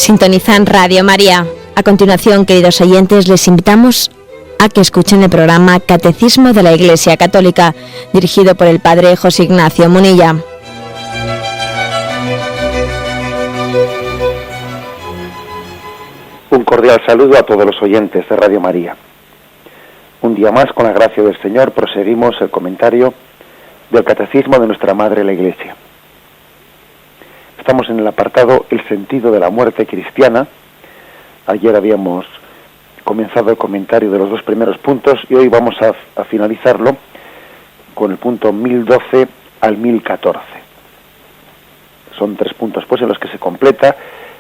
Sintonizan Radio María. A continuación, queridos oyentes, les invitamos a que escuchen el programa Catecismo de la Iglesia Católica, dirigido por el Padre José Ignacio Munilla. Un cordial saludo a todos los oyentes de Radio María. Un día más, con la gracia del Señor, proseguimos el comentario del Catecismo de nuestra Madre la Iglesia. Estamos en el apartado El sentido de la muerte cristiana. Ayer habíamos comenzado el comentario de los dos primeros puntos y hoy vamos a finalizarlo con el punto 1012 al 1014. Son 3 puntos pues en los que se completa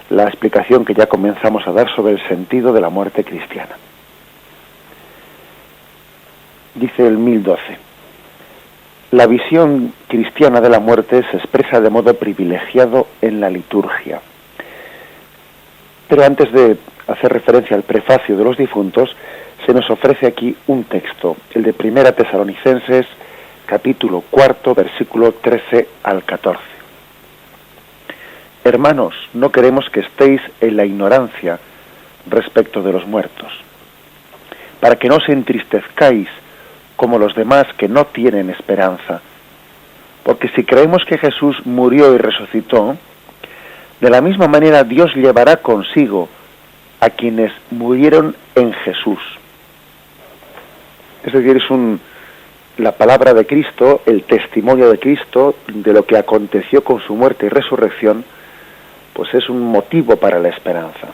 la explicación que ya comenzamos a dar sobre el sentido de la muerte cristiana. Dice el 1012. La visión cristiana de la muerte se expresa de modo privilegiado en la liturgia. Pero antes de hacer referencia al prefacio de los difuntos, se nos ofrece aquí un texto, el de 1 Tesalonicenses, capítulo 4, versículo 13 al 14. Hermanos, no queremos que estéis en la ignorancia respecto de los muertos, para que no os entristezcáis como los demás que no tienen esperanza. Porque si creemos que Jesús murió y resucitó, de la misma manera Dios llevará consigo a quienes murieron en Jesús. Es decir, es la palabra de Cristo, el testimonio de Cristo de lo que aconteció con su muerte y resurrección, pues es un motivo para la esperanza.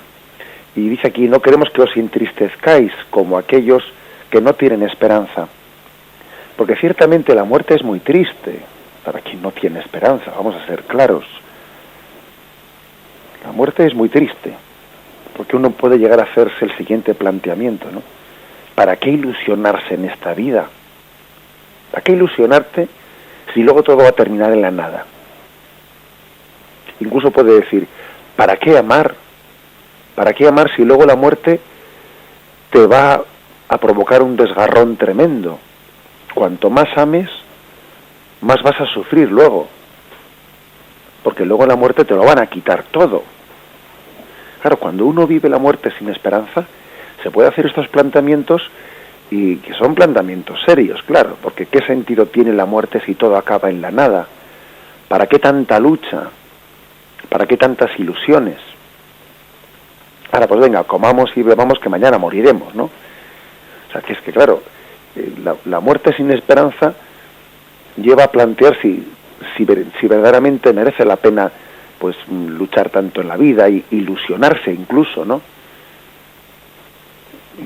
Y dice aquí, no queremos que os entristezcáis como aquellos que no tienen esperanza. Porque ciertamente la muerte es muy triste para quien no tiene esperanza, vamos a ser claros. La muerte es muy triste, porque uno puede llegar a hacerse el siguiente planteamiento, ¿no? ¿Para qué ilusionarse en esta vida? ¿Para qué ilusionarte si luego todo va a terminar en la nada? Incluso puede decir, ¿para qué amar? ¿Para qué amar si luego la muerte te va a provocar un desgarrón tremendo? Cuanto más ames, más vas a sufrir luego, porque luego la muerte te lo van a quitar todo. Claro, cuando uno vive la muerte sin esperanza, se puede hacer estos planteamientos, y que son planteamientos serios, claro, porque ¿qué sentido tiene la muerte si todo acaba en la nada? ¿Para qué tanta lucha? ¿Para qué tantas ilusiones? Ahora, pues venga, comamos y bebamos que mañana moriremos, ¿no? O sea, que es que claro, la muerte sin esperanza lleva a plantear si verdaderamente merece la pena pues luchar tanto en la vida y ilusionarse incluso, ¿no?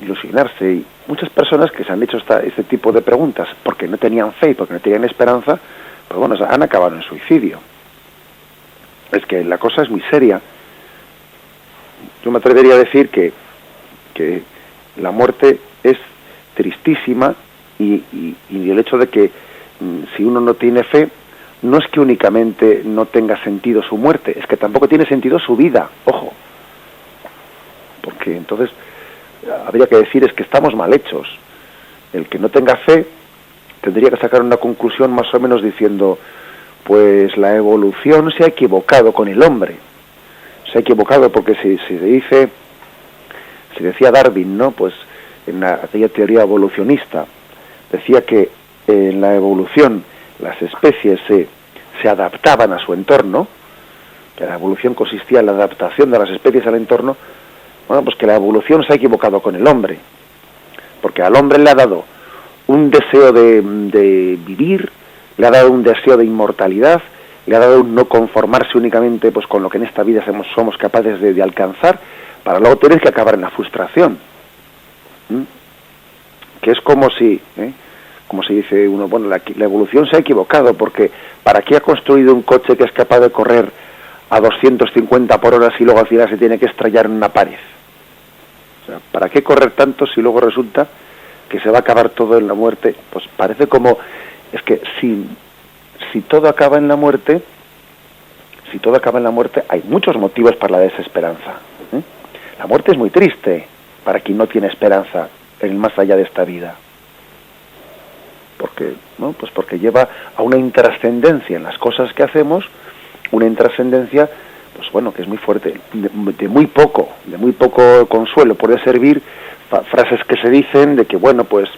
Ilusionarse. Y muchas personas que se han hecho este tipo de preguntas porque no tenían fe y porque no tenían esperanza, pues bueno, han acabado en suicidio. Es que la cosa es muy seria. Yo me atrevería a decir que la muerte es tristísima y el hecho de que si uno no tiene fe, no es que únicamente no tenga sentido su muerte, es que tampoco tiene sentido su vida, ojo. Porque entonces habría que decir es que estamos mal hechos. El que no tenga fe tendría que sacar una conclusión más o menos diciendo, pues la evolución se ha equivocado con el hombre. Se ha equivocado porque se decía Darwin, ¿no? Pues en aquella teoría evolucionista, decía que en la evolución las especies se adaptaban a su entorno, que la evolución consistía en la adaptación de las especies al entorno. Bueno, pues que la evolución se ha equivocado con el hombre, porque al hombre le ha dado un deseo de vivir, le ha dado un deseo de inmortalidad, le ha dado un no conformarse únicamente pues con lo que en esta vida somos capaces de alcanzar, para luego tener que acabar en la frustración. Que es como si dice uno, bueno, la evolución se ha equivocado, porque ¿para qué ha construido un coche que es capaz de correr a 250 por hora si luego al final se tiene que estrellar en una pared? O sea, ¿para qué correr tanto si luego resulta que se va a acabar todo en la muerte? Pues parece como, es que si todo acaba en la muerte, hay muchos motivos para la desesperanza. La muerte es muy triste para quien no tiene esperanza en el más allá de esta vida. Porque, ¿no? Pues porque lleva a una intrascendencia en las cosas que hacemos, una intrascendencia pues bueno, que es muy fuerte, de muy poco consuelo puede servir frases que se dicen de que, bueno, pues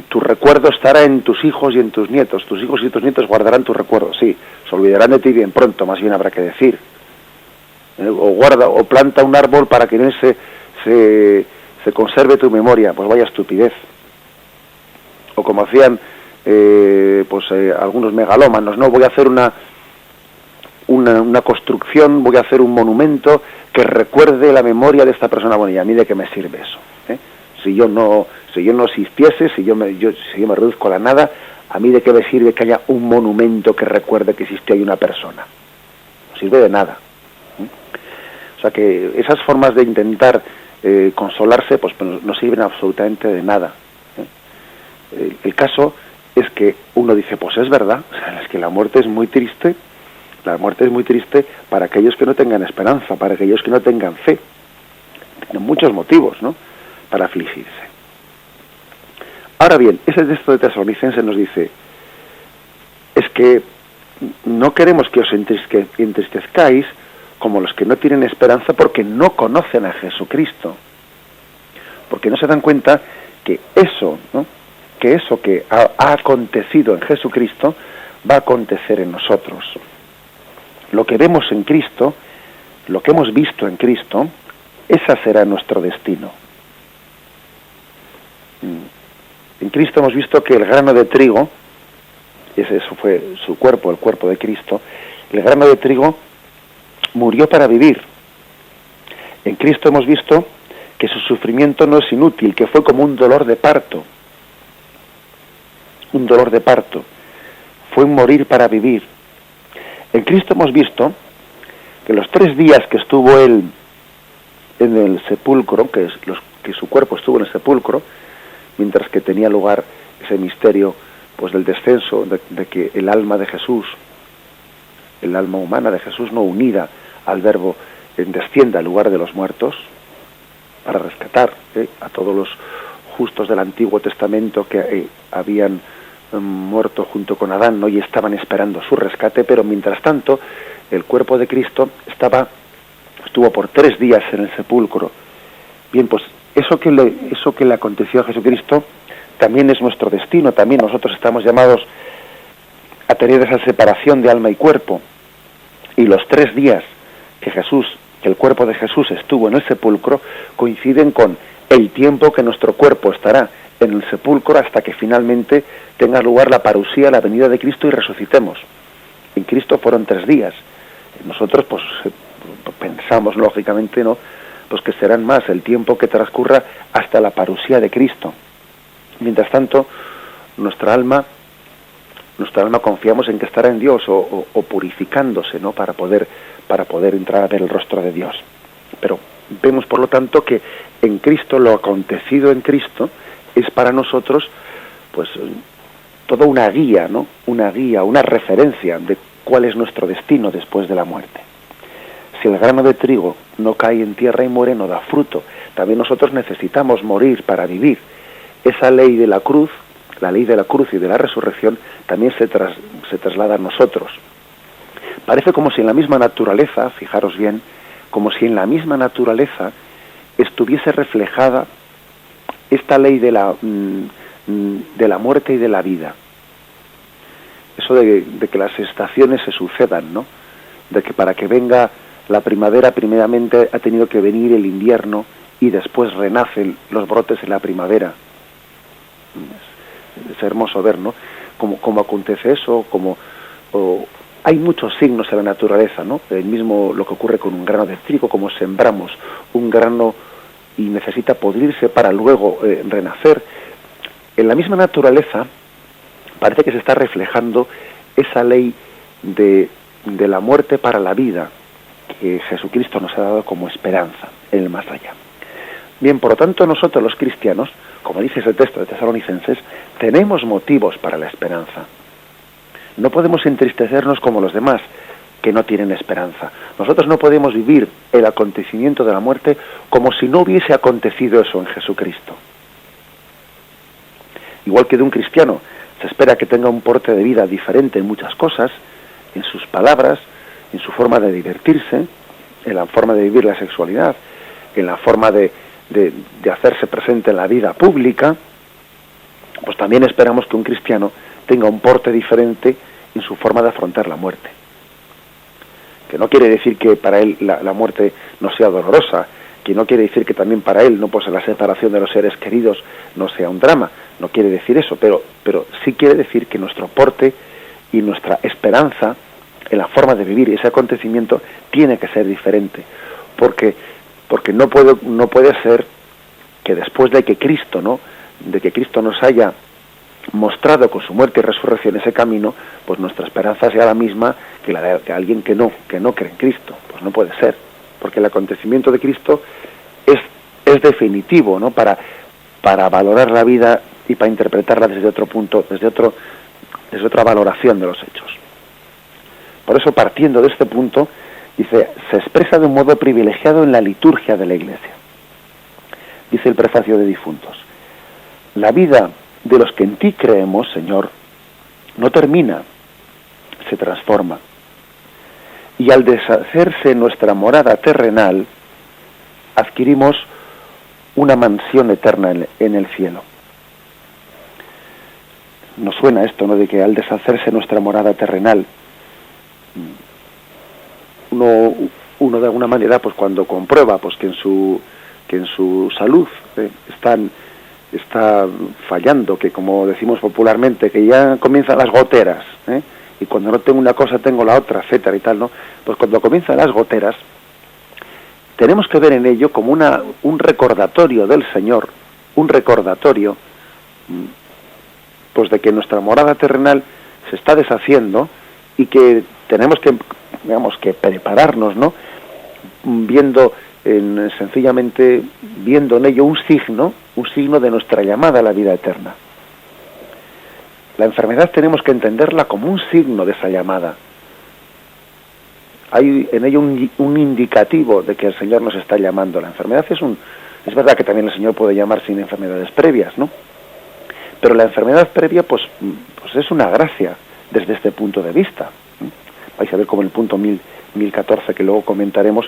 tu recuerdo estará en tus hijos y en tus nietos. Tus hijos y tus nietos guardarán tu recuerdo. Sí, se olvidarán de ti bien pronto, más bien habrá que decir. O planta un árbol para que en él se conserve tu memoria. Pues vaya estupidez. O como hacían algunos megalómanos, ¿no? Voy a hacer una construcción, voy a hacer un monumento que recuerde la memoria de esta persona. Bueno, ¿y a mí de qué me sirve eso? Si yo no existiese, si yo me reduzco a la nada, ¿a mí de qué me sirve que haya un monumento que recuerde que existió ahí una persona? No sirve de nada. O sea que esas formas de intentar consolarse, pues no sirven absolutamente de nada. El caso es que uno dice, pues es verdad, o sea, es que la muerte es muy triste. La muerte es muy triste para aquellos que no tengan esperanza, para aquellos que no tengan fe. Tienen muchos motivos, ¿no?, para afligirse. Ahora bien, ese texto de Tesalonicenses nos dice, es que no queremos que os entristezcáis como los que no tienen esperanza porque no conocen a Jesucristo. Porque no se dan cuenta que eso, ¿no?, que eso que ha acontecido en Jesucristo va a acontecer en nosotros. Lo que vemos en Cristo, lo que hemos visto en Cristo, esa será nuestro destino. En Cristo hemos visto que el grano de trigo, eso fue su cuerpo, el cuerpo de Cristo, el grano de trigo murió para vivir. En Cristo hemos visto que su sufrimiento no es inútil, que fue como un dolor de parto. Un dolor de parto. Fue un morir para vivir. En Cristo hemos visto que los 3 días que estuvo él en el sepulcro, que su cuerpo estuvo en el sepulcro, mientras que tenía lugar ese misterio, pues del descenso, de que el alma de Jesús, el alma humana de Jesús, no unida al Verbo, descienda al lugar de los muertos, para rescatar a todos los justos del Antiguo Testamento que habían muerto junto con Adán, ¿no?, y estaban esperando su rescate, pero mientras tanto el cuerpo de Cristo estuvo por 3 días en el sepulcro. Bien, pues eso que le aconteció a Jesucristo también es nuestro destino. También nosotros estamos llamados a tener esa separación de alma y cuerpo, y los 3 días que el cuerpo de Jesús estuvo en el sepulcro coinciden con el tiempo que nuestro cuerpo estará en el sepulcro hasta que finalmente tenga lugar la parusía, la venida de Cristo, y resucitemos. En Cristo fueron 3 días. Nosotros pues pensamos lógicamente, ¿no?, pues que serán más el tiempo que transcurra hasta la parusía de Cristo. Mientras tanto, nuestra alma confiamos en que estará en Dios o purificándose, ¿no?, para poder entrar a ver el rostro de Dios. Pero vemos, por lo tanto, que en Cristo, lo acontecido en Cristo, es para nosotros, pues, toda una guía, ¿no?, una referencia de cuál es nuestro destino después de la muerte. Si el grano de trigo no cae en tierra y muere, no da fruto. También nosotros necesitamos morir para vivir. Esa ley de la cruz, la ley de la cruz y de la resurrección, también se traslada a nosotros. Parece como si en la misma naturaleza, fijaros bien, como si en la misma naturaleza estuviese reflejada esta ley de la muerte y de la vida. Eso de que las estaciones se sucedan, ¿no? De que para que venga la primavera, primeramente ha tenido que venir el invierno y después renacen los brotes en la primavera. Es hermoso ver, ¿no?, cómo acontece eso, hay muchos signos en la naturaleza, ¿no? El mismo lo que ocurre con un grano de trigo, como sembramos un grano y necesita podrirse para luego renacer. En la misma naturaleza parece que se está reflejando esa ley de la muerte para la vida que Jesucristo nos ha dado como esperanza en el más allá. Bien, por lo tanto, nosotros los cristianos, como dice ese texto de Tesalonicenses, tenemos motivos para la esperanza. No podemos entristecernos como los demás, que no tienen esperanza. Nosotros no podemos vivir el acontecimiento de la muerte como si no hubiese acontecido eso en Jesucristo. Igual que de un cristiano se espera que tenga un porte de vida diferente en muchas cosas, en sus palabras, en su forma de divertirse, en la forma de vivir la sexualidad, en la forma de hacerse presente en la vida pública, pues también esperamos que un cristiano tenga un porte diferente en su forma de afrontar la muerte. Que no quiere decir que para él la muerte no sea dolorosa, que no quiere decir que también para él no, pues la separación de los seres queridos no sea un drama, no quiere decir eso, pero sí quiere decir que nuestro porte y nuestra esperanza en la forma de vivir ese acontecimiento tiene que ser diferente, porque no puede ser que después de que Cristo nos haya mostrado con su muerte y resurrección ese camino, pues nuestra esperanza sea la misma que la de alguien que no cree en Cristo. Pues no puede ser, porque el acontecimiento de Cristo es definitivo, ¿no? Para valorar la vida y para interpretarla desde otro punto, desde otra valoración de los hechos. Por eso, partiendo de este punto, dice, se expresa de un modo privilegiado en la liturgia de la Iglesia. Dice el prefacio de Difuntos: la vida de los que en ti creemos, Señor, no termina, se transforma. Y al deshacerse nuestra morada terrenal, adquirimos una mansión eterna en el cielo. Nos suena esto, ¿no?, de que al deshacerse nuestra morada terrenal, uno de alguna manera, pues cuando comprueba pues que en su salud está fallando, que como decimos popularmente, que ya comienzan las goteras, y cuando no tengo una cosa tengo la otra, etcétera y tal, ¿no? Pues cuando comienzan las goteras, tenemos que ver en ello como un recordatorio del Señor, un recordatorio pues de que nuestra morada terrenal se está deshaciendo y que tenemos que prepararnos, ¿no? Sencillamente viendo en ello un signo de nuestra llamada a la vida eterna. La enfermedad tenemos que entenderla como un signo de esa llamada. Hay en ello un indicativo de que el Señor nos está llamando. La enfermedad es verdad que también el Señor puede llamar sin enfermedades previas, ¿no? Pero la enfermedad previa pues es una gracia desde este punto de vista. Vais a ver cómo en el punto 1014, que luego comentaremos,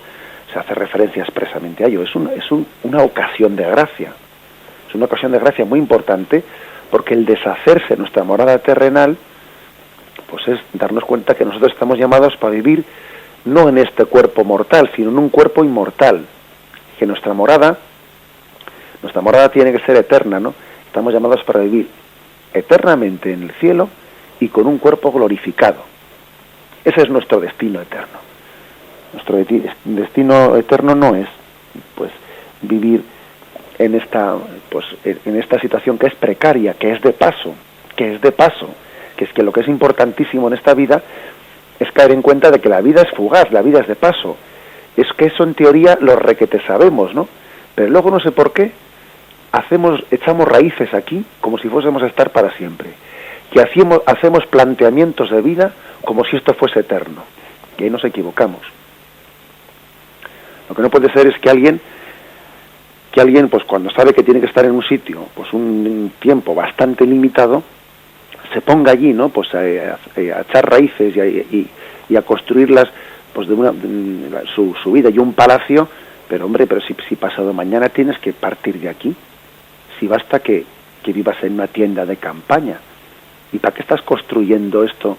se hace referencia expresamente a ello. Es una ocasión de gracia. Es una ocasión de gracia muy importante, porque el deshacerse de nuestra morada terrenal pues es darnos cuenta que nosotros estamos llamados para vivir no en este cuerpo mortal, sino en un cuerpo inmortal. Que nuestra morada tiene que ser eterna, ¿no? Estamos llamados para vivir eternamente en el cielo y con un cuerpo glorificado. Ese es nuestro destino eterno. Nuestro destino eterno no es pues vivir en esta situación que es precaria, que es de paso, que es que lo que es importantísimo en esta vida es caer en cuenta de que la vida es fugaz, la vida es de paso. Es que eso en teoría lo requete sabemos, ¿no? Pero luego no sé por qué echamos raíces aquí como si fuésemos a estar para siempre. Que hacemos planteamientos de vida como si esto fuese eterno. Y ahí nos equivocamos. Lo que no puede ser es que alguien pues cuando sabe que tiene que estar en un sitio pues un tiempo bastante limitado, se ponga allí, ¿no? Pues a echar raíces y a construirlas pues su vida y un palacio, pero si pasado mañana tienes que partir de aquí, si basta que vivas en una tienda de campaña. ¿Y para qué estás construyendo esto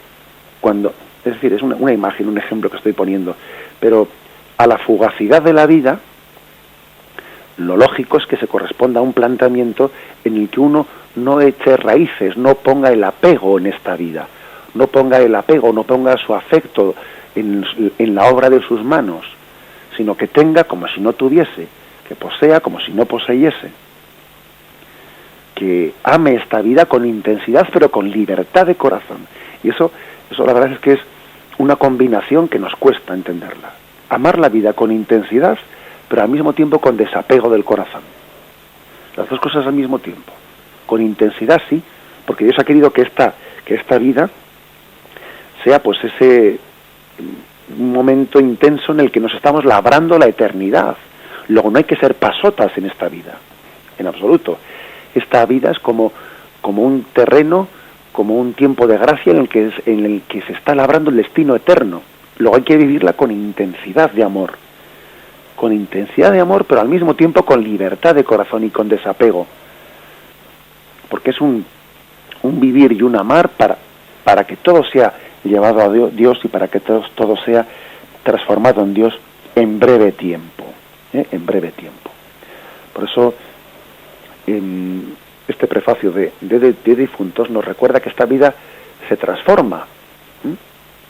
cuando? Es decir, es una imagen, un ejemplo que estoy poniendo, pero a la fugacidad de la vida, lo lógico es que se corresponda a un planteamiento en el que uno no eche raíces, no ponga el apego en esta vida, no ponga su afecto en la obra de sus manos, sino que tenga como si no tuviese, que posea como si no poseyese, que ame esta vida con intensidad pero con libertad de corazón. Y eso la verdad es que es una combinación que nos cuesta entenderla. Amar la vida con intensidad pero al mismo tiempo con desapego del corazón. Las dos cosas al mismo tiempo. Con intensidad sí, porque Dios ha querido que esta vida sea pues ese momento intenso en el que nos estamos labrando la eternidad. Luego no hay que ser pasotas en esta vida, en absoluto. Esta vida es como un terreno como un tiempo de gracia en el que se está labrando el destino eterno. Luego hay que vivirla con intensidad de amor, pero al mismo tiempo con libertad de corazón y con desapego, porque es un vivir y un amar para que todo sea llevado a Dios y para que todo sea transformado en Dios en breve tiempo, en breve tiempo. Por eso este prefacio de difuntos nos recuerda que esta vida se transforma.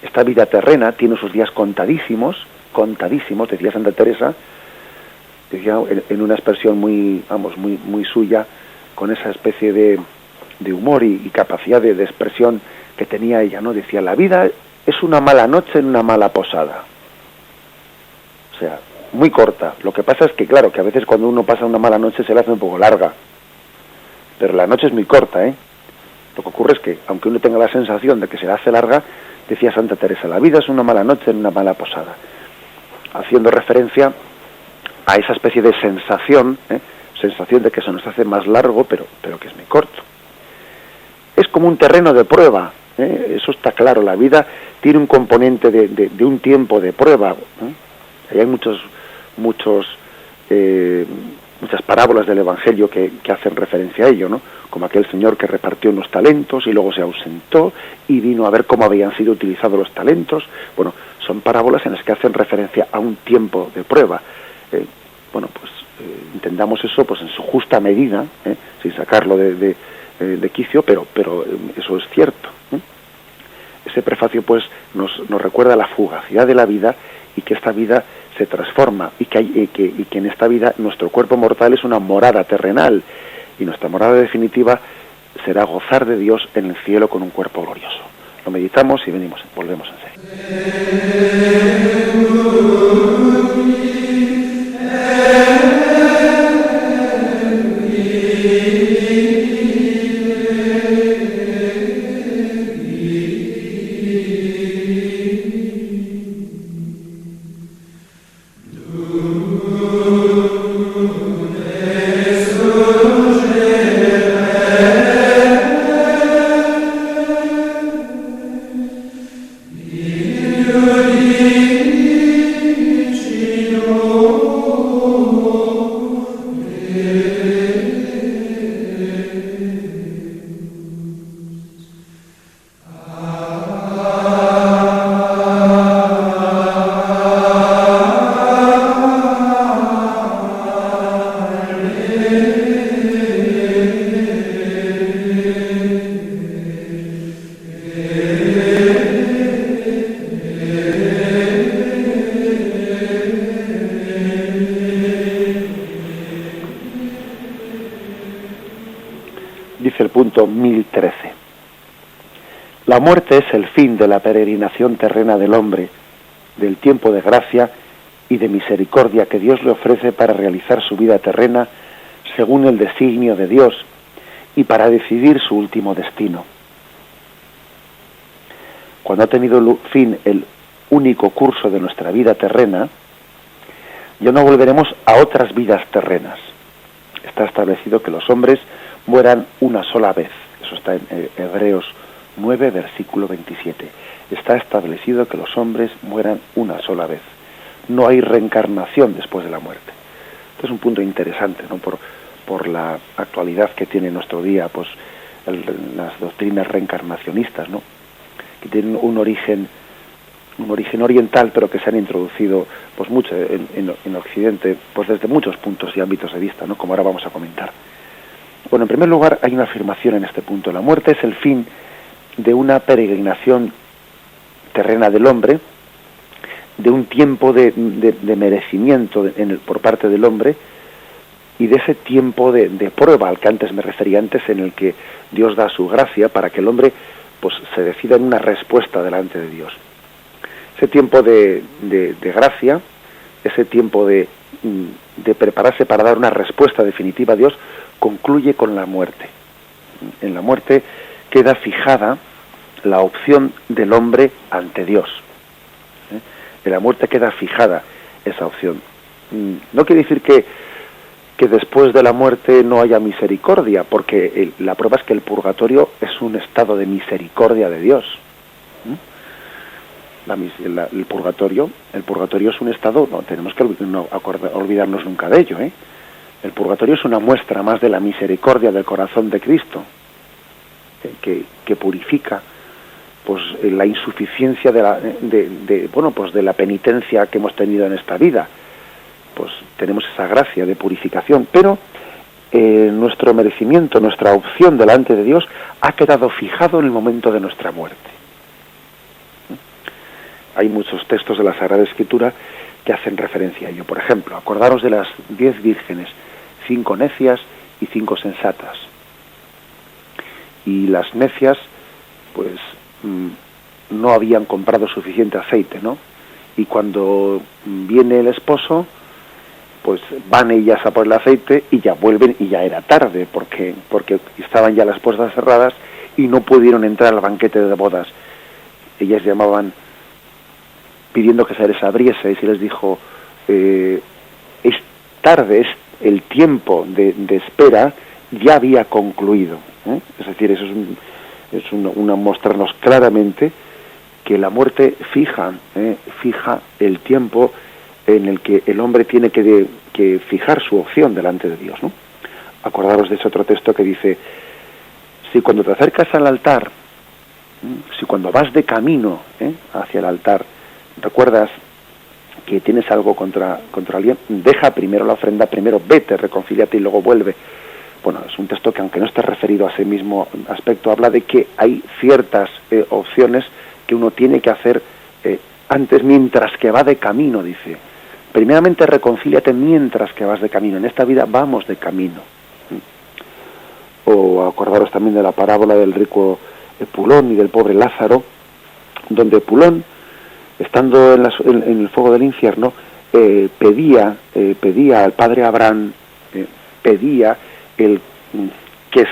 Esta vida terrena tiene sus días contadísimos, decía Santa Teresa, decía en una expresión muy suya, con esa especie de humor y capacidad de expresión que tenía ella, ¿no? Decía, la vida es una mala noche en una mala posada. O sea, muy corta. Lo que pasa es que, claro, que a veces cuando uno pasa una mala noche se le hace un poco larga. Pero la noche es muy corta, ¿eh? Lo que ocurre es que, aunque uno tenga la sensación de que se le hace larga, decía Santa Teresa, la vida es una mala noche en una mala posada. Haciendo referencia a esa especie de sensación de que se nos hace más largo, pero que es muy corto. Es como un terreno de prueba, eso está claro. La vida tiene un componente de un tiempo de prueba. Hay muchas parábolas del Evangelio que hacen referencia a ello, ¿no? Como aquel señor que repartió unos talentos y luego se ausentó y vino a ver cómo habían sido utilizados los talentos. Bueno, son parábolas en las que hacen referencia a un tiempo de prueba. Entendamos eso pues en su justa medida, sin sacarlo de quicio, pero eso es cierto. Ese prefacio pues nos recuerda la fugacidad de la vida y que esta vida se transforma y que en esta vida nuestro cuerpo mortal es una morada terrenal y nuestra morada definitiva será gozar de Dios en el cielo con un cuerpo glorioso. Lo meditamos y volvemos en serio. Dice el punto 1013. La muerte es el fin de la peregrinación terrena del hombre, del tiempo de gracia y de misericordia que Dios le ofrece para realizar su vida terrena según el designio de Dios y para decidir su último destino. Cuando ha tenido fin el único curso de nuestra vida terrena, ya no volveremos a otras vidas terrenas. Está establecido que los hombres mueran una sola vez. Eso está en Hebreos 9, versículo 27. Está establecido que los hombres mueran una sola vez. No hay reencarnación después de la muerte. Este es un punto interesante, ¿no? Por la actualidad que tiene nuestro día, pues las doctrinas reencarnacionistas, ¿no? Que tienen un origen oriental, pero que se han introducido pues mucho en Occidente, pues desde muchos puntos y ámbitos de vista, ¿no? Como ahora vamos a comentar. Bueno, en primer lugar hay una afirmación en este punto. La muerte es el fin de una peregrinación terrena del hombre, de un tiempo de merecimiento por parte del hombre y de ese tiempo de prueba al que antes me refería en el que Dios da su gracia para que el hombre pues se decida en una respuesta delante de Dios. Ese tiempo de gracia, ese tiempo de prepararse para dar una respuesta definitiva a Dios, concluye con la muerte. En la muerte queda fijada la opción del hombre ante Dios. En la muerte queda fijada esa opción. No quiere decir que que después de la muerte no haya misericordia, porque la prueba es que el purgatorio es un estado de misericordia de Dios. El purgatorio es un estado, no tenemos que olvidarnos nunca de ello, El purgatorio es una muestra más de la misericordia del corazón de Cristo, que purifica pues la insuficiencia de la penitencia que hemos tenido en esta vida. Pues tenemos esa gracia de purificación, pero nuestro merecimiento, nuestra opción delante de Dios ha quedado fijado en el momento de nuestra muerte. Hay muchos textos de la Sagrada Escritura que hacen referencia a ello. Por ejemplo, acordaros de las 10 vírgenes, 5 necias y 5 sensatas. Y las necias, pues, no habían comprado suficiente aceite, ¿no? Y cuando viene el esposo, pues van ellas a por el aceite y ya vuelven y ya era tarde, porque estaban ya las puertas cerradas y no pudieron entrar al banquete de bodas. Ellas llamaban pidiendo que se les abriese, y se les dijo, es tarde, es el tiempo de espera ya había concluido. Es decir, eso es una mostrarnos claramente que la muerte fija el tiempo en el que el hombre tiene que fijar su opción delante de Dios, ¿no? Acordaros de ese otro texto que dice, si cuando te acercas al altar, si cuando vas de camino hacia el altar, recuerdas que tienes algo contra alguien, deja primero la ofrenda, primero vete, reconcíliate y luego vuelve. Bueno, es un texto que, aunque no esté referido a ese mismo aspecto, habla de que hay ciertas opciones que uno tiene que hacer antes, mientras que va de camino, dice. Primeramente reconcíliate mientras que vas de camino. En esta vida vamos de camino. O acordaros también de la parábola del rico Pulón y del pobre Lázaro, donde Pulón, estando en el fuego del infierno, pedía al padre Abraham, pedía que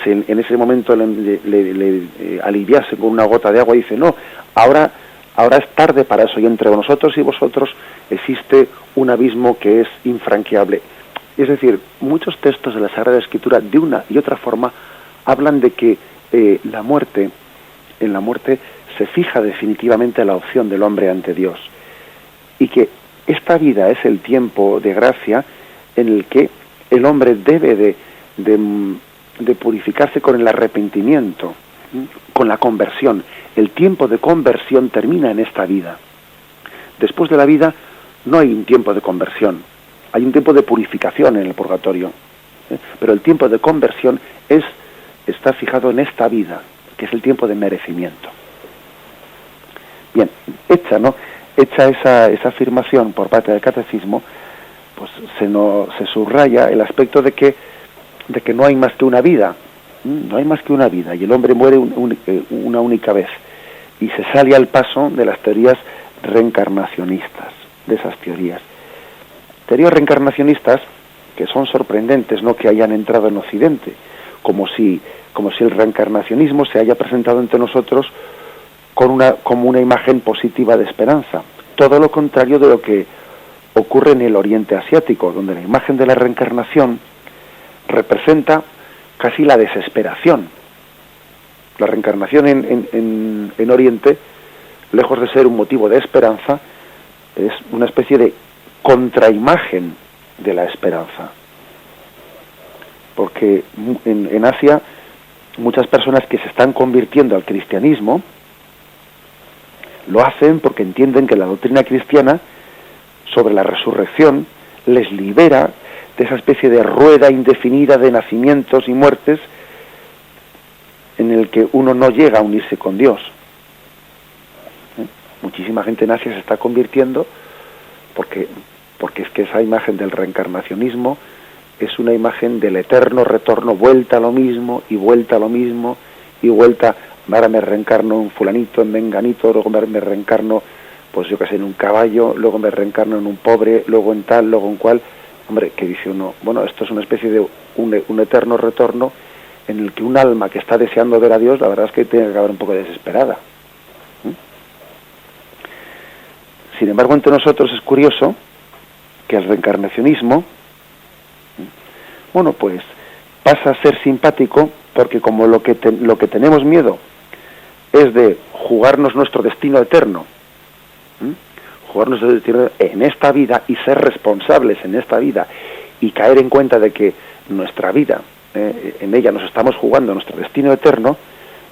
en ese momento le aliviase con una gota de agua, y dice, no, ahora es tarde para eso, y entre nosotros y vosotros existe un abismo que es infranqueable. Es decir, muchos textos de la Sagrada Escritura, de una y otra forma, hablan de que en la muerte se fija definitivamente la opción del hombre ante Dios, y que esta vida es el tiempo de gracia en el que el hombre debe de purificarse con el arrepentimiento, con la conversión. El tiempo de conversión termina en esta vida. Después de la vida no hay un tiempo de conversión, hay un tiempo de purificación en el purgatorio, pero el tiempo de conversión está fijado en esta vida, que es el tiempo de merecimiento. Bien, hecha esa afirmación por parte del catecismo, pues se subraya el aspecto de que no hay más que una vida, no hay más que una vida, y el hombre muere una única vez, y se sale al paso de las teorías reencarnacionistas, de esas teorías reencarnacionistas que son sorprendentes, no que hayan entrado en Occidente, como si el reencarnacionismo se haya presentado entre nosotros como una imagen positiva de esperanza. Todo lo contrario de lo que ocurre en el Oriente Asiático, donde la imagen de la reencarnación representa casi la desesperación. La reencarnación en Oriente, lejos de ser un motivo de esperanza, es una especie de contraimagen de la esperanza. Porque en Asia, muchas personas que se están convirtiendo al cristianismo lo hacen porque entienden que la doctrina cristiana sobre la resurrección les libera de esa especie de rueda indefinida de nacimientos y muertes en el que uno no llega a unirse con Dios. Muchísima gente en Asia se está convirtiendo porque es que esa imagen del reencarnacionismo es una imagen del eterno retorno, vuelta a lo mismo y vuelta a lo mismo y vuelta. Ahora me reencarno en fulanito, en menganito, luego me reencarno, pues yo qué sé, en un caballo, luego me reencarno en un pobre, luego en tal, luego en cual. Hombre, que dice uno, bueno, esto es una especie de un eterno retorno en el que un alma que está deseando ver a Dios, la verdad es que tiene que acabar un poco desesperada. Sin embargo, entre nosotros es curioso que el reencarnacionismo bueno, pues pasa a ser simpático, porque como lo que tenemos miedo es de jugarnos nuestro destino eterno, jugarnos nuestro destino en esta vida y ser responsables en esta vida y caer en cuenta de que nuestra vida, en ella nos estamos jugando nuestro destino eterno,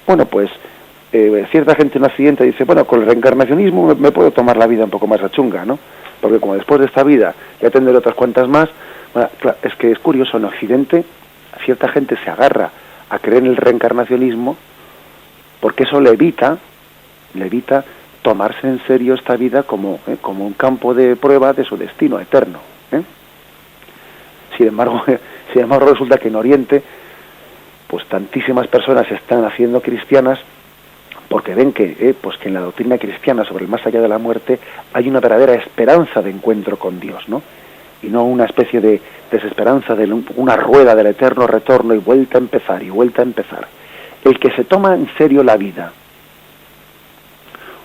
bueno, pues cierta gente en un accidente dice, bueno, con el reencarnacionismo me puedo tomar la vida un poco más a chunga, ¿no? Porque como después de esta vida ya tendré otras cuantas más. Bueno, claro, es que es curioso, en Occidente cierta gente se agarra a creer en el reencarnacionismo porque eso le evita tomarse en serio esta vida como un campo de prueba de su destino eterno. Sin embargo, resulta que en Oriente, pues tantísimas personas se están haciendo cristianas porque ven que en la doctrina cristiana sobre el más allá de la muerte hay una verdadera esperanza de encuentro con Dios, ¿no? Y no una especie de desesperanza de una rueda del eterno retorno y vuelta a empezar y vuelta a empezar. El que se toma en serio la vida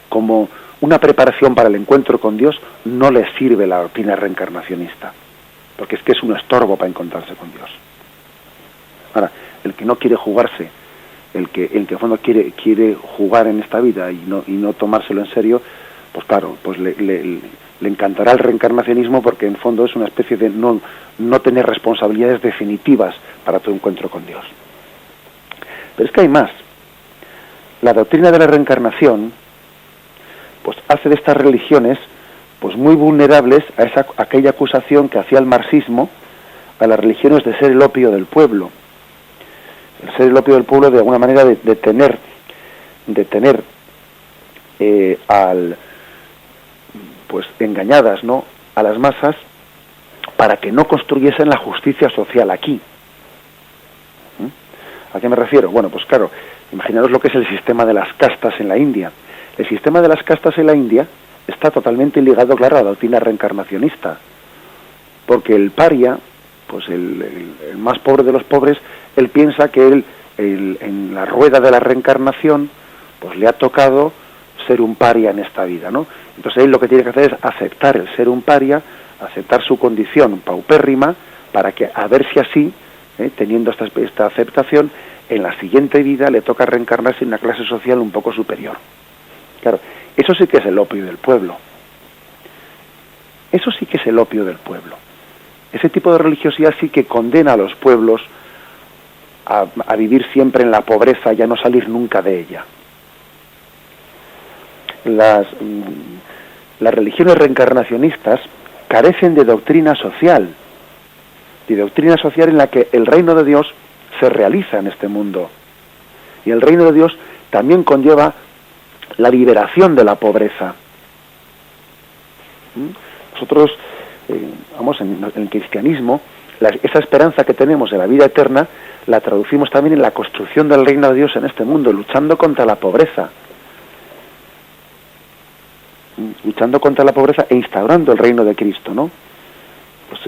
como una preparación para el encuentro con Dios, no le sirve la doctrina reencarnacionista, porque es que es un estorbo para encontrarse con Dios. Ahora, el que no quiere jugarse, el que en fondo quiere jugar en esta vida y no tomárselo en serio, pues claro, pues le encantará el reencarnacionismo, porque en fondo es una especie de no tener responsabilidades definitivas para tu encuentro con Dios. Pero es que hay más. La doctrina de la reencarnación pues hace de estas religiones pues muy vulnerables a aquella acusación que hacía el marxismo a las religiones de ser el opio del pueblo. El ser el opio del pueblo, de alguna manera, de tener pues engañadas, ¿no?, a las masas para que no construyesen la justicia social aquí. ¿A qué me refiero? Bueno, pues claro, imaginaros lo que es el sistema de las castas en la India. El sistema de las castas en la India está totalmente ligado, claro, a la doctrina reencarnacionista, porque el paria, pues el más pobre de los pobres, él piensa que él en la rueda de la reencarnación pues le ha tocado ser un paria en esta vida, ¿no? Entonces él lo que tiene que hacer es aceptar el ser un paria, aceptar su condición paupérrima, para que a ver si así, teniendo esta aceptación, en la siguiente vida le toca reencarnarse en una clase social un poco superior. Claro, eso sí que es el opio del pueblo. Eso sí que es el opio del pueblo. Ese tipo de religiosidad sí que condena a los pueblos a vivir siempre en la pobreza y a no salir nunca de ella. Las religiones reencarnacionistas carecen de doctrina social en la que el reino de Dios se realiza en este mundo. Y el reino de Dios también conlleva la liberación de la pobreza. Nosotros, en el cristianismo, esa esperanza que tenemos de la vida eterna, la traducimos también en la construcción del reino de Dios en este mundo, luchando contra la pobreza. Luchando contra la pobreza e instaurando el reino de Cristo, ¿no? Pues,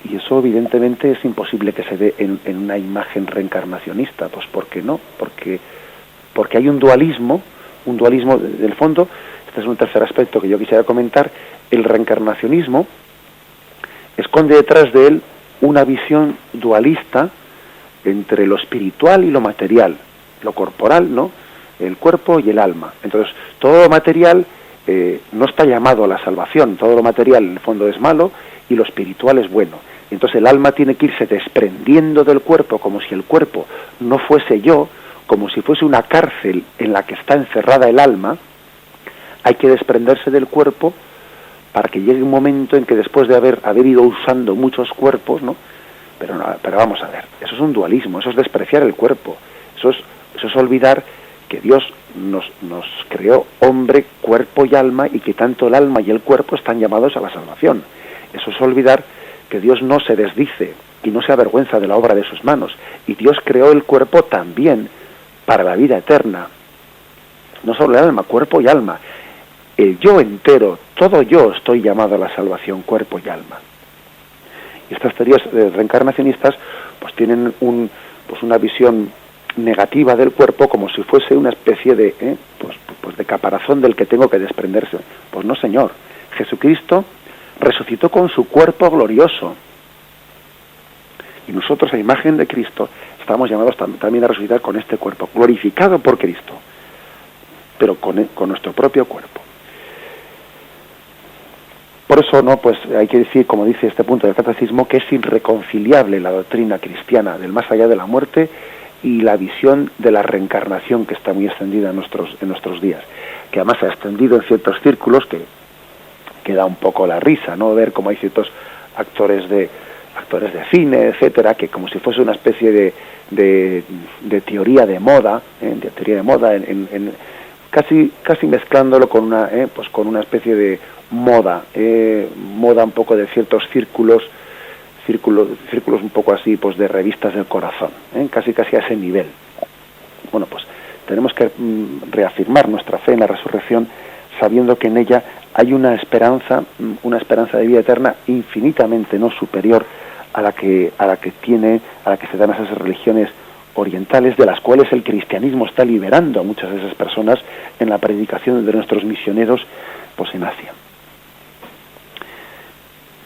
y eso evidentemente es imposible que se dé en una imagen reencarnacionista. Pues ¿por qué no? Porque hay un dualismo del fondo. Este es un tercer aspecto que yo quisiera comentar. El reencarnacionismo esconde detrás de él una visión dualista entre lo espiritual y lo material, lo corporal, ¿no?, el cuerpo y el alma. Entonces, todo lo material no está llamado a la salvación, todo lo material en el fondo es malo y lo espiritual es bueno. Entonces el alma tiene que irse desprendiendo del cuerpo, como si el cuerpo no fuese yo, como si fuese una cárcel en la que está encerrada el alma. Hay que desprenderse del cuerpo para que llegue un momento en que, después de haber ido usando muchos cuerpos, ¿no? Pero vamos a ver, eso es un dualismo, eso es despreciar el cuerpo, eso es olvidar que Dios nos creó hombre, cuerpo y alma, y que tanto el alma y el cuerpo están llamados a la salvación. Eso es olvidar que Dios no se desdice y no se avergüenza de la obra de sus manos, y Dios creó el cuerpo también para la vida eterna. No solo el alma, cuerpo y alma. El yo entero, todo yo estoy llamado a la salvación, cuerpo y alma. Y estas teorías reencarnacionistas pues tienen una visión negativa del cuerpo, como si fuese una especie de de caparazón del que tengo que desprenderse. Pues no, señor. Jesucristo resucitó con su cuerpo glorioso. Y nosotros, a imagen de Cristo, estamos llamados también a resucitar con este cuerpo, glorificado por Cristo, pero con nuestro propio cuerpo. Por eso, no, pues hay que decir, como dice este punto del catecismo, que es irreconciliable la doctrina cristiana del más allá de la muerte y la visión de la reencarnación, que está muy extendida en nuestros días, que además se ha extendido en ciertos círculos que da un poco la risa, ¿no? Ver cómo hay ciertos actores de cine, etcétera, que como si fuese una especie de teoría de moda, casi mezclándolo con una especie de moda un poco de ciertos círculos un poco así, pues de revistas del corazón, casi a ese nivel. Bueno, pues tenemos que reafirmar nuestra fe en la resurrección, sabiendo que en ella hay una esperanza de vida eterna infinitamente no superior a la que se dan esas religiones orientales, de las cuales el cristianismo está liberando a muchas de esas personas en la predicación de nuestros misioneros, pues en Asia.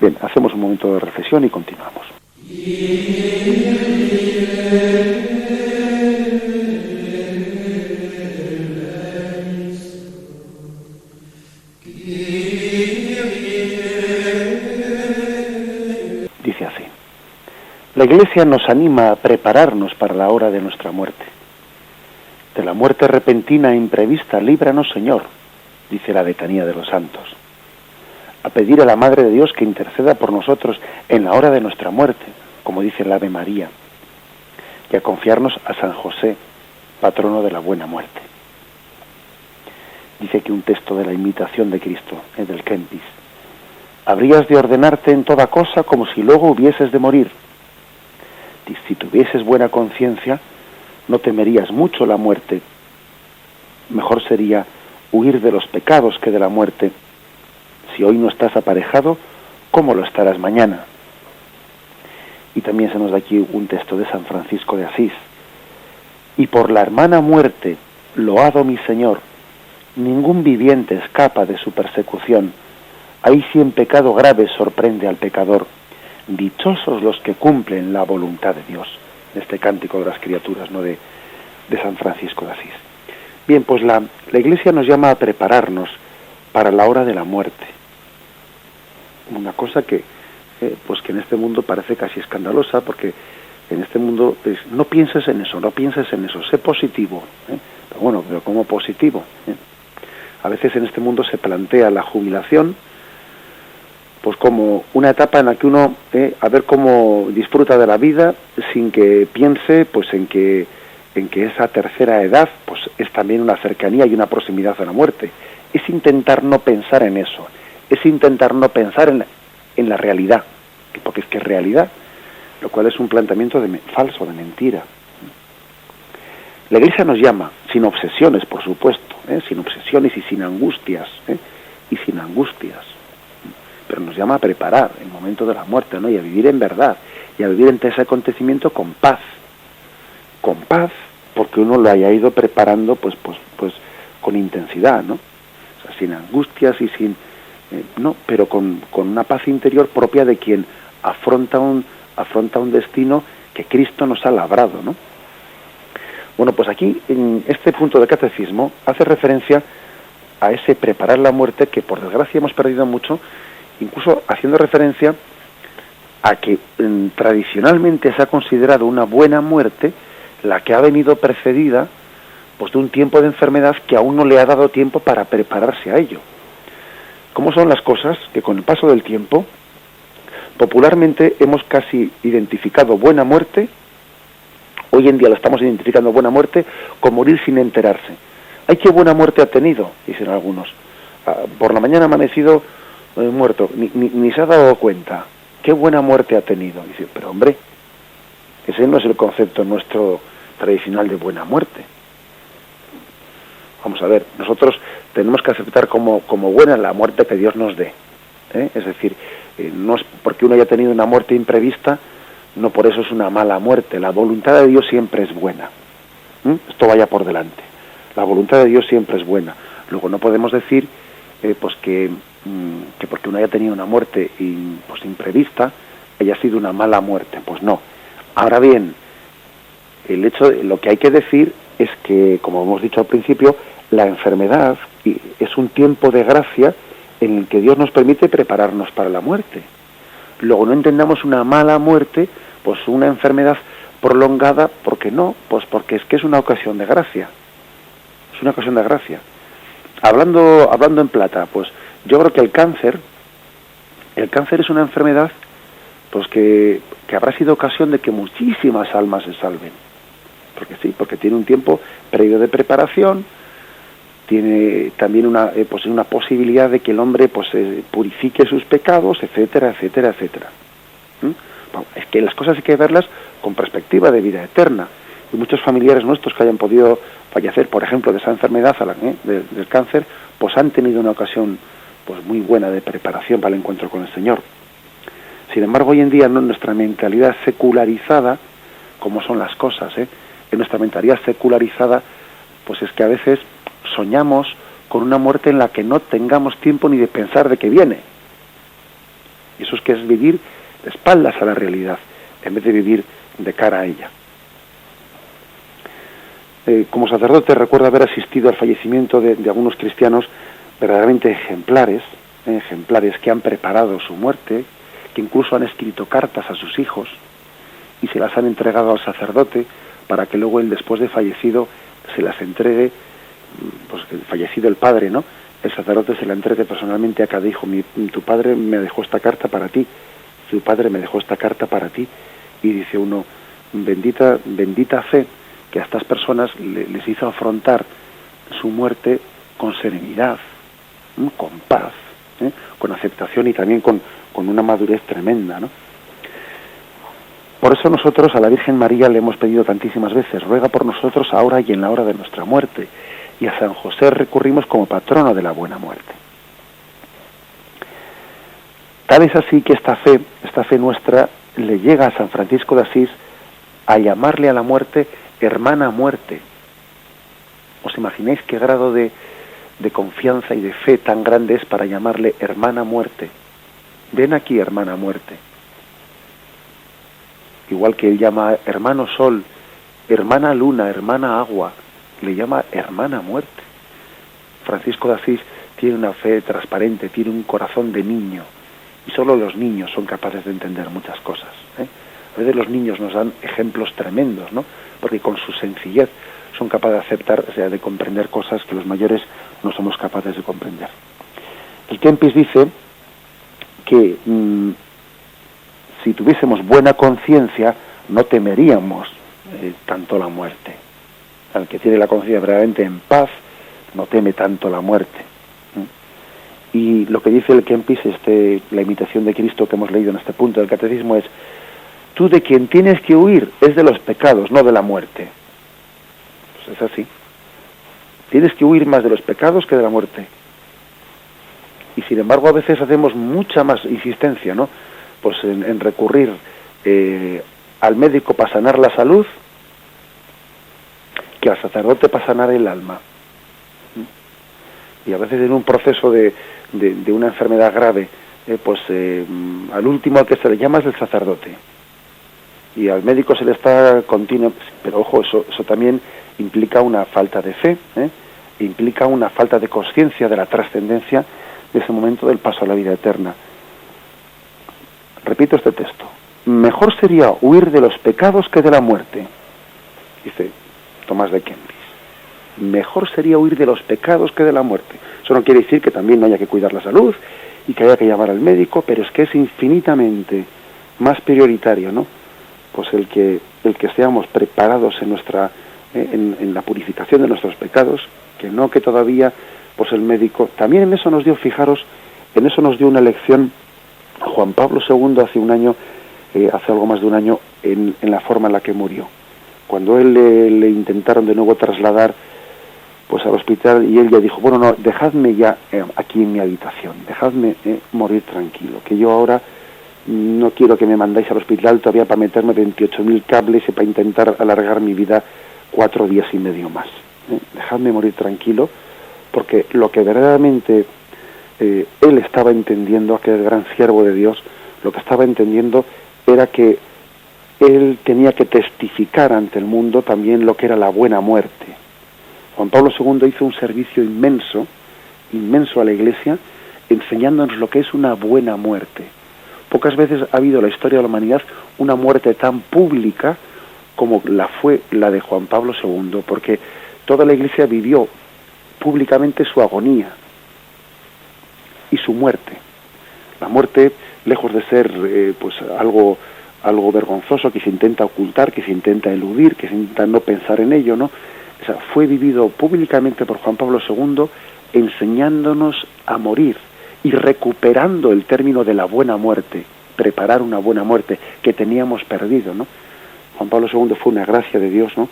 Bien, hacemos un momento de reflexión y continuamos. Dice así: la Iglesia nos anima a prepararnos para la hora de nuestra muerte. De la muerte repentina e imprevista, líbranos, Señor, dice la letanía de los santos. A pedir a la Madre de Dios que interceda por nosotros en la hora de nuestra muerte, como dice el Ave María, y a confiarnos a San José, patrono de la buena muerte. Dice aquí un texto de la imitación de Cristo, del Kempis: habrías de ordenarte en toda cosa como si luego hubieses de morir. Si tuvieses buena conciencia, no temerías mucho la muerte. Mejor sería huir de los pecados que de la muerte. Si hoy no estás aparejado, ¿cómo lo estarás mañana? Y también se nos da aquí un texto de San Francisco de Asís: y por la hermana muerte, loado mi Señor, ningún viviente escapa de su persecución. Ahí sí en pecado grave sorprende al pecador. Dichosos los que cumplen la voluntad de Dios. Este cántico de las criaturas, ¿no?, de San Francisco de Asís. Bien, pues la Iglesia nos llama a prepararnos para la hora de la muerte. Una cosa que en este mundo parece casi escandalosa, porque en este mundo no pienses en eso, sé positivo. Pero bueno, pero ¿cómo positivo? A veces en este mundo se plantea la jubilación pues como una etapa en la que uno a ver cómo disfruta de la vida sin que piense pues en que esa tercera edad pues es también una cercanía y una proximidad a la muerte. Es intentar no pensar en eso, es intentar no pensar en la realidad, porque es que es realidad, lo cual es un planteamiento falso, de mentira. La Iglesia nos llama, sin obsesiones, por supuesto, sin obsesiones y sin angustias, pero nos llama a preparar el momento de la muerte, ¿no?, y a vivir en verdad, y a vivir ante ese acontecimiento con paz, porque uno lo haya ido preparando pues con intensidad, ¿no? O sea, sin angustias y sin pero con una paz interior propia de quien afronta un destino que Cristo nos ha labrado, ¿no? Bueno, pues aquí en este punto del catecismo hace referencia a ese preparar la muerte, que por desgracia hemos perdido mucho, incluso haciendo referencia a que tradicionalmente se ha considerado una buena muerte la que ha venido precedida pues de un tiempo de enfermedad que aún no le ha dado tiempo para prepararse a ello. ¿Cómo son las cosas? Que con el paso del tiempo, popularmente hemos casi identificado buena muerte, hoy en día la estamos identificando buena muerte con morir sin enterarse. ¡Ay, qué buena muerte ha tenido!, dicen algunos. Por la mañana ha amanecido muerto, ni se ha dado cuenta. ¡Qué buena muerte ha tenido! Dice, pero hombre, ese no es el concepto nuestro tradicional de buena muerte. Vamos a ver, nosotros tenemos que aceptar como buena la muerte que Dios nos dé. Es decir, no es porque uno haya tenido una muerte imprevista, no por eso es una mala muerte. La voluntad de Dios siempre es buena. Esto vaya por delante. La voluntad de Dios siempre es buena. Luego no podemos decir pues que porque uno haya tenido una muerte pues imprevista haya sido una mala muerte. Pues no. Ahora bien, lo que hay que decir es que, como hemos dicho al principio, la enfermedad es un tiempo de gracia en el que Dios nos permite prepararnos para la muerte. Luego no entendamos una mala muerte, pues una enfermedad prolongada, ¿por qué no? Pues porque es que es una ocasión de gracia. Es una ocasión de gracia. Hablando en plata, pues yo creo que el cáncer es una enfermedad pues que habrá sido ocasión de que muchísimas almas se salven. Porque sí, porque tiene un tiempo previo de preparación, tiene también una posibilidad de que el hombre pues purifique sus pecados, etcétera, etcétera, etcétera. Bueno, es que las cosas hay que verlas con perspectiva de vida eterna. Y muchos familiares nuestros que hayan podido fallecer, por ejemplo, de esa enfermedad, del cáncer, pues han tenido una ocasión pues muy buena de preparación para el encuentro con el Señor. Sin embargo, hoy en día, ¿no?, nuestra mentalidad secularizada, como son las cosas, en nuestra mentalidad secularizada, pues es que a veces soñamos con una muerte en la que no tengamos tiempo ni de pensar de que viene. Y eso es que es vivir de espaldas a la realidad, en vez de vivir de cara a ella. Como sacerdote recuerdo haber asistido al fallecimiento de algunos cristianos verdaderamente ejemplares que han preparado su muerte, que incluso han escrito cartas a sus hijos y se las han entregado al sacerdote para que luego él, después de fallecido, se las entregue, pues fallecido el padre, ¿no? El sacerdote se la entregue personalmente a cada hijo. Tu padre me dejó esta carta para ti, tu padre me dejó esta carta para ti. Y dice uno, bendita fe que a estas personas les hizo afrontar su muerte con serenidad, con paz, con aceptación y también con una madurez tremenda, ¿no? Por eso nosotros a la Virgen María le hemos pedido tantísimas veces, ruega por nosotros ahora y en la hora de nuestra muerte, y a San José recurrimos como patrono de la buena muerte. Tal es así que esta fe nuestra le llega a San Francisco de Asís a llamarle a la muerte hermana muerte. ¿Os imagináis qué grado de confianza y de fe tan grande es para llamarle hermana muerte? Ven aquí, hermana muerte. Igual que él llama hermano sol, hermana luna, hermana agua, le llama hermana muerte. Francisco de Asís tiene una fe transparente, tiene un corazón de niño, y solo los niños son capaces de entender muchas cosas. A veces los niños nos dan ejemplos tremendos, ¿no? Porque con su sencillez son capaces de aceptar, o sea, de comprender cosas que los mayores no somos capaces de comprender. El Kempis dice que si tuviésemos buena conciencia no temeríamos tanto la muerte. Al que tiene la conciencia verdaderamente en paz no teme tanto la muerte. Y lo que dice el Kempis, la imitación de Cristo que hemos leído en este punto del catecismo es: tú de quien tienes que huir es de los pecados, no de la muerte. Pues es así. Tienes que huir más de los pecados que de la muerte. Y sin embargo a veces hacemos mucha más insistencia, ¿no?, pues en recurrir al médico para sanar la salud que al sacerdote para sanar el alma. Y a veces en un proceso de una enfermedad grave, al último al que se le llama es el sacerdote. Y al médico se le está continuo, pero ojo, eso también implica una falta de fe, implica una falta de conciencia de la trascendencia de ese momento del paso a la vida eterna. Repito este texto: mejor sería huir de los pecados que de la muerte, dice Tomás de Kempis. Mejor sería huir de los pecados que de la muerte. Eso no quiere decir que también no haya que cuidar la salud y que haya que llamar al médico, pero es que es infinitamente más prioritario, ¿no?, pues el que seamos preparados en la purificación de nuestros pecados, que no que todavía pues el médico. También en eso nos dio, fijaros, en eso nos dio una lección Juan Pablo II hace un año, hace algo más de un año, en la forma en la que murió. Cuando él le intentaron de nuevo trasladar pues al hospital, y él ya dijo: bueno, no, dejadme ya aquí en mi habitación, dejadme morir tranquilo, que yo ahora no quiero que me mandáis al hospital todavía para meterme 28.000 cables y para intentar alargar mi vida 4 días y medio más. Dejadme morir tranquilo, porque lo que verdaderamente él estaba entendiendo, aquel gran siervo de Dios, lo que estaba entendiendo era que él tenía que testificar ante el mundo también lo que era la buena muerte. Juan Pablo II hizo un servicio inmenso a la Iglesia, enseñándonos lo que es una buena muerte. Pocas veces ha habido en la historia de la humanidad una muerte tan pública como fue la de Juan Pablo II, porque toda la Iglesia vivió públicamente su agonía y su muerte. La muerte, lejos de ser pues algo vergonzoso que se intenta ocultar, que se intenta eludir, que se intenta no pensar en ello, ¿no? O sea, fue vivido públicamente por Juan Pablo II, enseñándonos a morir y recuperando el término de la buena muerte, preparar una buena muerte que teníamos perdido, ¿no? Juan Pablo II fue una gracia de Dios, ¿no?,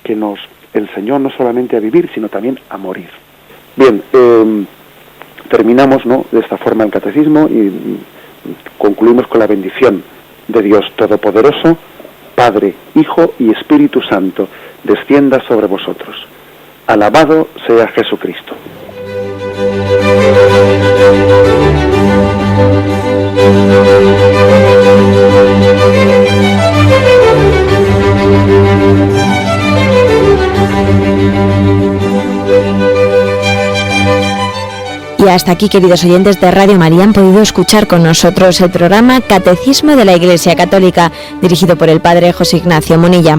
que nos enseñó no solamente a vivir, sino también a morir. Bien, terminamos, ¿no?, de esta forma el catecismo y concluimos con la bendición de Dios Todopoderoso, Padre, Hijo y Espíritu Santo, descienda sobre vosotros. Alabado sea Jesucristo. Y hasta aquí, queridos oyentes de Radio María, han podido escuchar con nosotros el programa Catecismo de la Iglesia Católica, dirigido por el Padre José Ignacio Munilla.